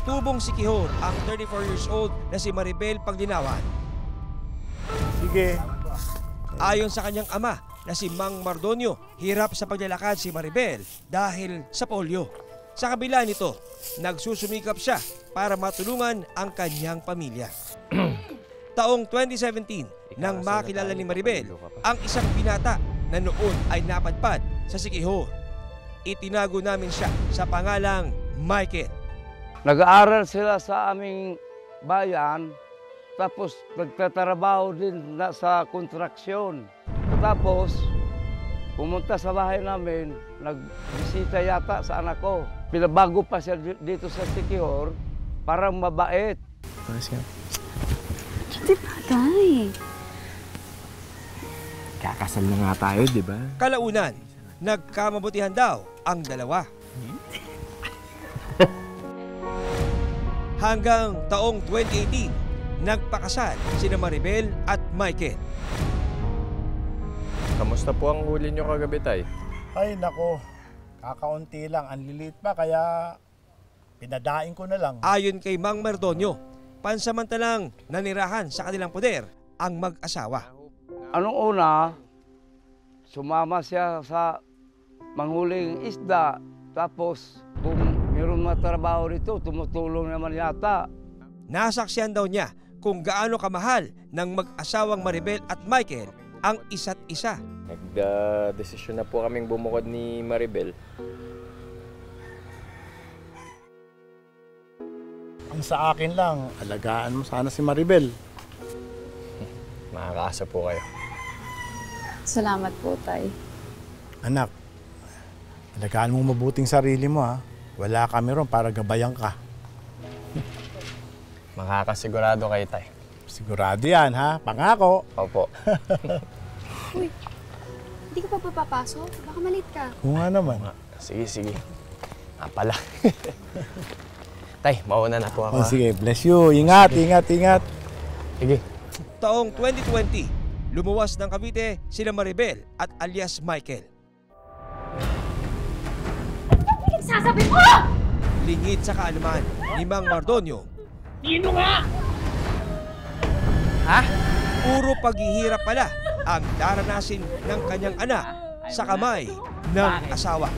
tubong sikihor ang 34 years old na si Maribel Pangdinawan. Sige. Ayon sa kanyang ama na si Mang Mardonio, hirap sa paglalakad si Maribel dahil sa polio. Sa kabila nito, nagsusumikap siya para matulungan ang kanyang pamilya. Taong 2017, nang makilala ni Maribel ang isang binata na noon ay napadpad sa sikihor. Itinago namin siya sa pangalang Michael. Nag-aaral sila sa aming bayan, tapos nagtatrabaho din sa kontraksyon. Tapos, pumunta sa bahay namin, nagbisita yata sa anak ko. Pinabago pa siya dito sa sikihor, parang mabait. Hindi patay. Kakasal na nga tayo, di ba? Kalaunan, nagkamabutihan daw ang dalawa. Hanggang taong 2018, nagpakasal sina Maribel at Michael. Kamusta po ang huli nyo kagabi, Tay? Ay, nako. Kakaunti lang. Ang lilit pa, kaya pinadaing ko na lang. Ayon kay Mang Mardonio, pansamantalang nanirahan sa kanilang poder ang mag-asawa. Anong una, sumama siya sa manghuling isda, tapos kung mayroong matrabaho rito, tumutulong naman yata. Nasaksihan daw niya kung gaano kamahal ng mag-asawang Maribel at Michael ang isa't isa. Nagdesisyon na po kaming bumukod ni Maribel. Ang sa akin lang, alagaan mo sana si Maribel. Makakaasa po kayo. Salamat po, Tay. Anak, alagaan mo mabuting sarili mo, ha. Wala kami ron para gabayan ka. Makakasigurado kayo, Tay. Sigurado yan, ha? Pangako. Opo. Uy, hindi ka pa papapasok? Baka malit ka. Oo nga naman. Sige, sige. Pala. Tay, mauna na po ako. Oh, sige, bless you. Ingat, ingat, ingat. Sige. Taong 2020, lumuwas ng Cavite sina Maribel at alias Michael. Sasabi mo! Lingid sa kaalaman ni Mang Mardonio. Sino nga? Ha? Puro paghihirap pala ang daranasin ng kanyang anak sa kamay ng asawa.